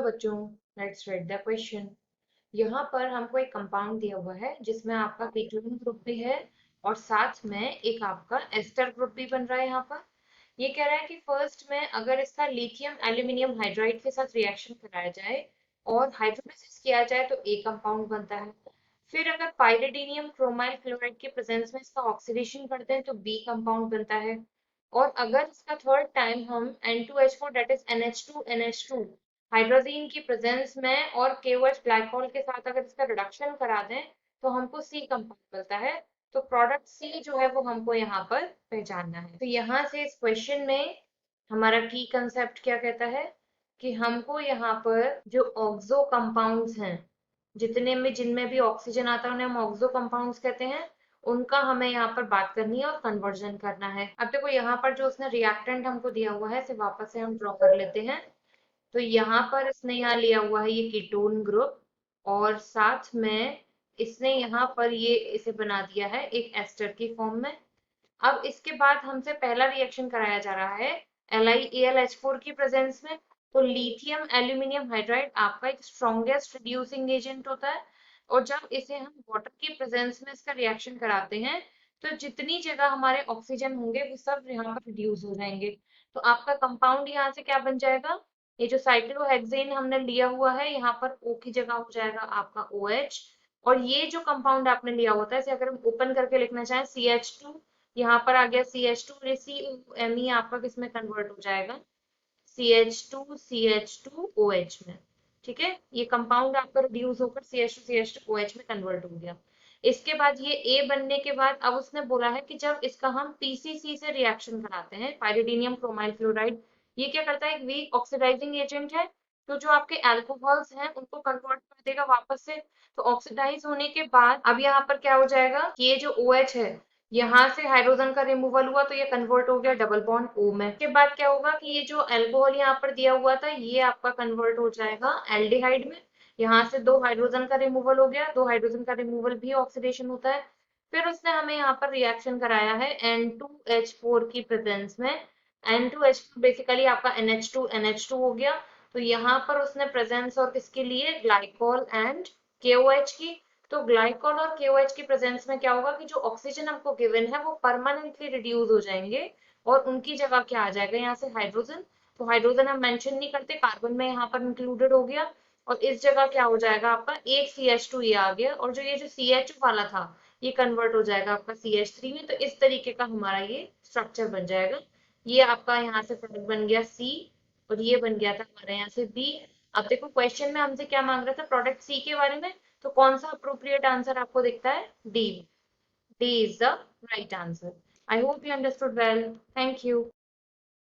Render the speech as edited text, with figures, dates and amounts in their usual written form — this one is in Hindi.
बच्चों, लेट्स रीड द क्वेश्चन। यहाँ पर हमको एक कंपाउंड दिया हुआ है जिसमें आपका कीटोन ग्रुप भी है और साथ में एक आपका एस्टर ग्रुप भी बन रहा है। यहाँ पर ये कह रहा है कि फर्स्ट में अगर इसका लिथियम एल्यूमिनियम हाइड्राइड के साथ रिएक्शन कराया जाए और हाइड्रोलिसिस किया जाए तो ए कंपाउंड बनता है। फिर अगर पाइरिडिनियम क्रोमाइल क्लोराइड के प्रेजेंस में इसका ऑक्सीडेशन करते हैं तो बी कंपाउंड बनता है। और अगर इसका थर्ड टाइम हम N2H4 that is NH2NH2 hydrogen की प्रेजेंस में और KOH ग्लाइकोल के साथ अगर इसका रिडक्शन करा दें तो हमको सी कंपाउंड मिलता है। तो प्रोडक्ट सी जो है वो हमको यहाँ पर पहचानना है। तो यहाँ से इस क्वेश्चन में हमारा की कंसेप्ट क्या कहता है कि हमको यहाँ पर जो ऑक्सो कंपाउंड्स हैं, जिनमें भी ऑक्सीजन आता है उन्हें हम ऑक्सो कंपाउंड्स कहते हैं, उनका हमें यहाँ पर बात करनी है और कन्वर्जन करना है। अब देखो यहाँ पर जो उसने रिएक्टेंट हमको दिया हुआ है इसे वापस से हम ड्रॉ कर लेते हैं। तो यहाँ पर इसने यहाँ लिया हुआ है ये कीटोन ग्रुप और साथ में इसने यहाँ पर ये इसे बना दिया है एक एस्टर की फॉर्म में। अब इसके बाद हमसे पहला रिएक्शन कराया जा रहा है LiAlH4 की प्रेजेंस में। तो लिथियम एल्यूमिनियम हाइड्राइड आपका एक स्ट्रॉन्गेस्ट रिड्यूसिंग एजेंट होता है और जब इसे हम वाटर की प्रेजेंस में इसका रिएक्शन कराते हैं तो जितनी जगह हमारे ऑक्सीजन होंगे वो सब यहाँ पर रिड्यूस हो जाएंगे। तो आपका कंपाउंड यहाँ से क्या बन जाएगा, ये जो साइक्लोहेक्सेन हमने लिया हुआ है यहाँ पर O की जगह हो जाएगा आपका OH। और ये जो कंपाउंड आपने लिया होता है इसे अगर हम ओपन करके लिखना चाहें CH2, यहाँ पर आ गया CH2 और COMe आपका किसमें कन्वर्ट हो जाएगा CH2CH2OH में। ठीक है, ये कंपाउंड आपका रिड्यूस होकर CH2CH2OH में कन्वर्ट हो गया। इसके बाद ये A बनने के बाद अब उसने बोला है कि जब इसका हम PCC से रिएक्शन कराते हैं, पाइरिडिनियम क्रोमाइल क्लोराइड, ये क्या करता है, एक वीक ऑक्सीडाइजिंग एजेंट है। तो जो आपके अल्कोहल्स हैं उनको कन्वर्ट कर देगा वापस से। तो ऑक्सीडाइज होने के बाद अब यहाँ पर क्या हो जाएगा, ये जो OH है यहाँ से हाइड्रोजन का रिमूवल हुआ तो ये कन्वर्ट हो गया डबल बॉन्ड O में। के बाद क्या होगा कि ये जो अल्कोहल यहाँ पर दिया हुआ था ये आपका कन्वर्ट हो जाएगा एल्डिहाइड में। यहाँ से दो हाइड्रोजन का रिमूवल हो गया, दो हाइड्रोजन का रिमूवल भी ऑक्सीडेशन होता है। फिर उसने हमें यहाँ पर रिएक्शन कराया है N2H4 की प्रेजेंस में। N2H4 बेसिकली आपका NH2NH2 हो गया। तो यहाँ पर उसने प्रेजेंस और किसके लिए, ग्लाइकोल एंड KOH की। तो ग्लाइकोल और KOH की प्रेजेंस में क्या होगा कि जो ऑक्सीजन हमको गिवन है वो परमानेंटली रिड्यूस हो जाएंगे और उनकी जगह क्या आ जाएगा, यहाँ से हाइड्रोजन। तो हाइड्रोजन हम मेंशन नहीं करते, कार्बन में यहाँ पर इंक्लूडेड हो गया और इस जगह क्या हो जाएगा आपका एक CH2 ये आ गया और जो ये जो CH वाला था ये कन्वर्ट हो जाएगा आपका CH3 में। तो इस तरीके का हमारा ये स्ट्रक्चर बन जाएगा। ये आपका यहाँ से प्रोडक्ट बन गया C और ये बन गया था हमारे यहाँ से B। अब देखो क्वेश्चन में हमसे क्या मांग रहा था, प्रोडक्ट C के बारे में। तो कौन सा अप्रोप्रिएट आंसर आपको दिखता है, D. D is the right answer. I hope you understood well. Thank you.